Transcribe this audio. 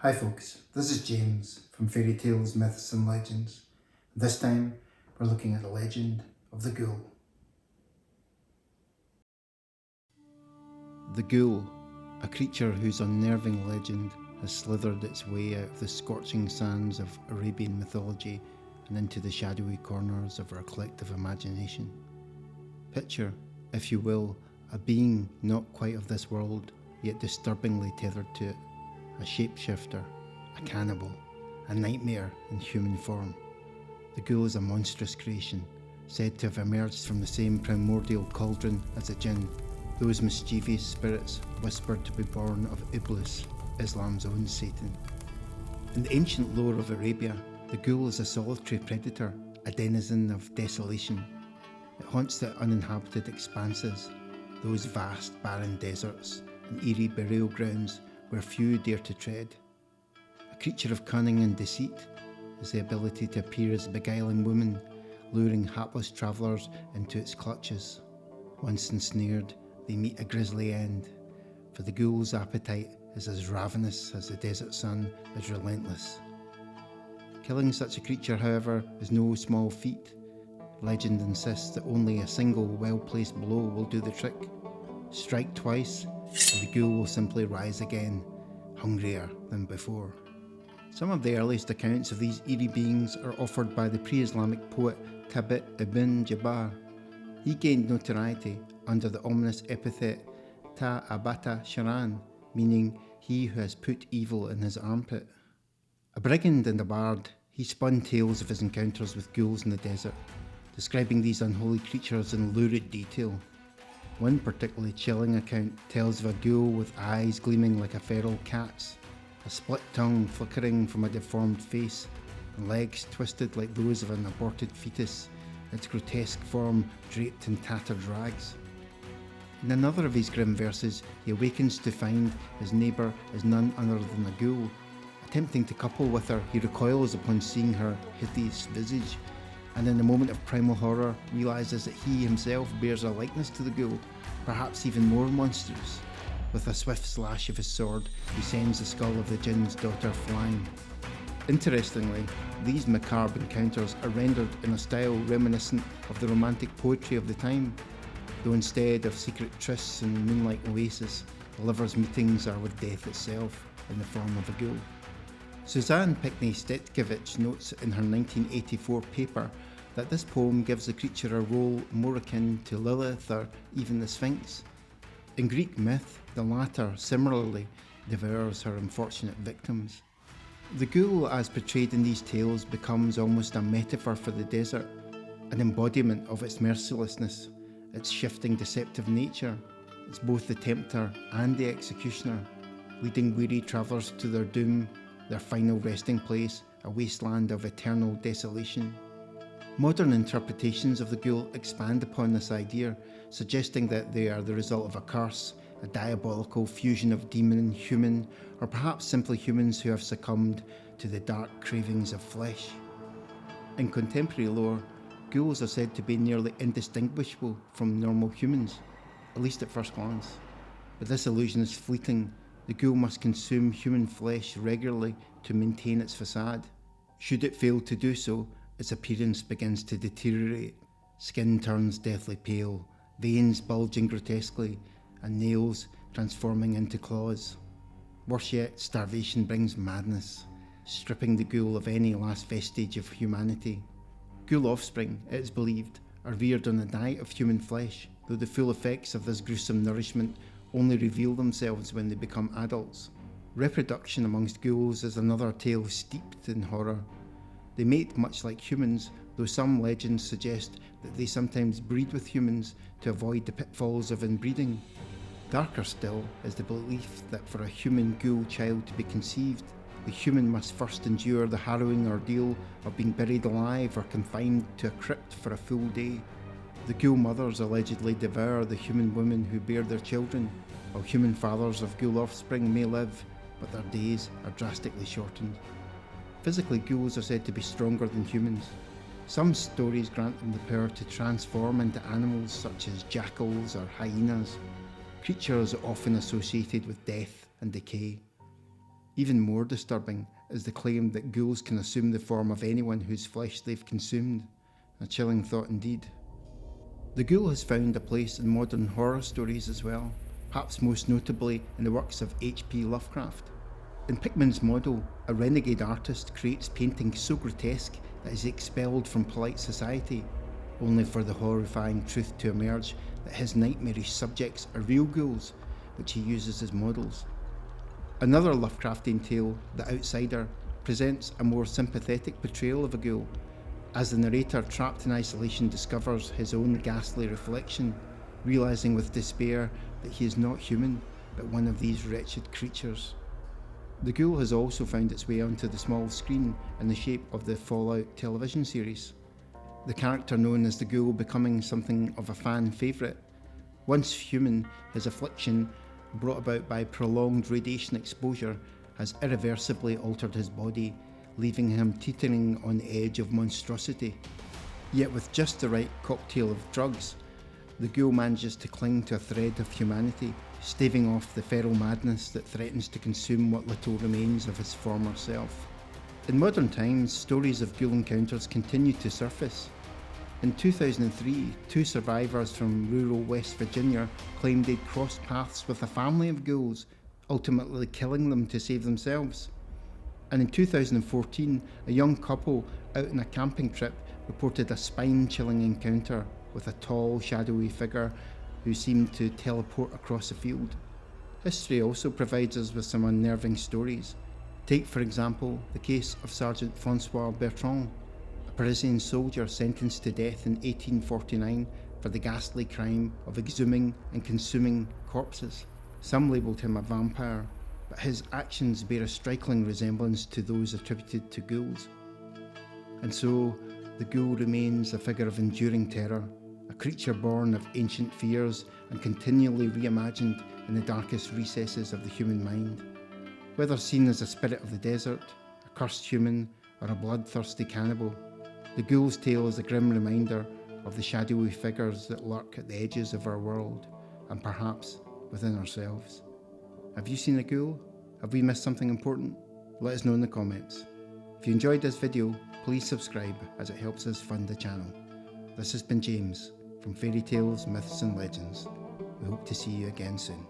Hi folks, this is James from Fairy Tales, Myths and Legends. This time we're looking at the legend of the Ghoul. The Ghoul, a creature whose unnerving legend has slithered its way out of the scorching sands of Arabian mythology and into the shadowy corners of our collective imagination. Picture, if you will, a being not quite of this world, yet disturbingly tethered to it. A shapeshifter, a cannibal, a nightmare in human form. The Ghoul is a monstrous creation, said to have emerged from the same primordial cauldron as the jinn, those mischievous spirits whispered to be born of Iblis, Islam's own Satan. In the ancient lore of Arabia, the Ghoul is a solitary predator, a denizen of desolation. It haunts the uninhabited expanses, those vast barren deserts and eerie burial grounds where few dare to tread. A creature of cunning and deceit is the ability to appear as a beguiling woman, luring hapless travellers into its clutches. Once ensnared, they meet a grisly end, for the Ghoul's appetite is as ravenous as the desert sun is relentless. Killing such a creature, however, is no small feat. Legend insists that only a single well-placed blow will do the trick. Strike twice, and the Ghoul will simply rise again, hungrier than before. Some of the earliest accounts of these eerie beings are offered by the pre-Islamic poet Tabit ibn Jabbar. He gained notoriety under the ominous epithet Ta Abata Sharan, meaning he who has put evil in his armpit. A brigand and a bard, he spun tales of his encounters with ghouls in the desert, describing these unholy creatures in lurid detail. One particularly chilling account tells of a ghoul with eyes gleaming like a feral cat's, a split tongue flickering from a deformed face, and legs twisted like those of an aborted fetus, its grotesque form draped in tattered rags. In another of his grim verses, he awakens to find his neighbour is none other than a ghoul. Attempting to couple with her, he recoils upon seeing her hideous visage, and in a moment of primal horror realises that he himself bears a likeness to the Ghoul, perhaps even more monstrous. With a swift slash of his sword, he sends the skull of the jinn's daughter flying. Interestingly, these macabre encounters are rendered in a style reminiscent of the romantic poetry of the time, though instead of secret trysts and moonlight oasis, the lovers' meetings are with death itself in the form of a ghoul. Suzanne Pinkney-Stetkevich notes in her 1984 paper that this poem gives the creature a role more akin to Lilith or even the Sphinx. In Greek myth, the latter similarly devours her unfortunate victims. The Ghoul, as portrayed in these tales, becomes almost a metaphor for the desert, an embodiment of its mercilessness, its shifting deceptive nature. It's both the tempter and the executioner, leading weary travellers to their doom, their final resting place, a wasteland of eternal desolation. Modern interpretations of the Ghoul expand upon this idea, suggesting that they are the result of a curse, a diabolical fusion of demon and human, or perhaps simply humans who have succumbed to the dark cravings of flesh. In contemporary lore, ghouls are said to be nearly indistinguishable from normal humans, at least at first glance. But this illusion is fleeting. The Ghoul must consume human flesh regularly to maintain its facade. Should it fail to do so, its appearance begins to deteriorate. Skin turns deathly pale, veins bulging grotesquely, and nails transforming into claws. Worse yet, starvation brings madness, stripping the Ghoul of any last vestige of humanity. Ghoul offspring, it is believed, are reared on a diet of human flesh, though the full effects of this gruesome nourishment only reveal themselves when they become adults. Reproduction amongst ghouls is another tale steeped in horror. They mate much like humans, though some legends suggest that they sometimes breed with humans to avoid the pitfalls of inbreeding. Darker still is the belief that for a human ghoul child to be conceived, the human must first endure the harrowing ordeal of being buried alive or confined to a crypt for a full day. The ghoul mothers allegedly devour the human women who bear their children, while human fathers of ghoul offspring may live, but their days are drastically shortened. Physically, ghouls are said to be stronger than humans. Some stories grant them the power to transform into animals such as jackals or hyenas, creatures often associated with death and decay. Even more disturbing is the claim that ghouls can assume the form of anyone whose flesh they've consumed. A chilling thought indeed. The ghoul has found a place in modern horror stories as well, perhaps most notably in the works of HP Lovecraft. In Pickman's model, a renegade artist creates paintings so grotesque that he's expelled from polite society, only for the horrifying truth to emerge that his nightmarish subjects are real ghouls, which he uses as models. Another Lovecraftian tale, The Outsider, presents a more sympathetic portrayal of a ghoul, as the narrator trapped in isolation discovers his own ghastly reflection, realising with despair that he is not human, but one of these wretched creatures. The ghoul has also found its way onto the small screen in the shape of the Fallout television series, the character known as the ghoul becoming something of a fan favourite. Once human, his affliction, brought about by prolonged radiation exposure, has irreversibly altered his body, leaving him teetering on the edge of monstrosity. Yet with just the right cocktail of drugs, the ghoul manages to cling to a thread of humanity, staving off the feral madness that threatens to consume what little remains of his former self. In modern times, stories of ghoul encounters continue to surface. In 2003, 2 survivors from rural West Virginia claimed they'd crossed paths with a family of ghouls, ultimately killing them to save themselves. And in 2014, a young couple out on a camping trip reported a spine-chilling encounter with a tall, shadowy figure who seemed to teleport across a field. History also provides us with some unnerving stories. Take, for example, the case of Sergeant Francois Bertrand, a Parisian soldier sentenced to death in 1849 for the ghastly crime of exhuming and consuming corpses. Some labelled him a vampire, but his actions bear a striking resemblance to those attributed to ghouls. And so, the ghoul remains a figure of enduring terror, a creature born of ancient fears and continually reimagined in the darkest recesses of the human mind. Whether seen as a spirit of the desert, a cursed human, or a bloodthirsty cannibal, the ghoul's tale is a grim reminder of the shadowy figures that lurk at the edges of our world, and perhaps within ourselves. Have you seen a ghoul? Have we missed something important? Let us know in the comments. If you enjoyed this video, please subscribe as it helps us fund the channel. This has been James from Fairy Tales, Myths and Legends. We hope to see you again soon.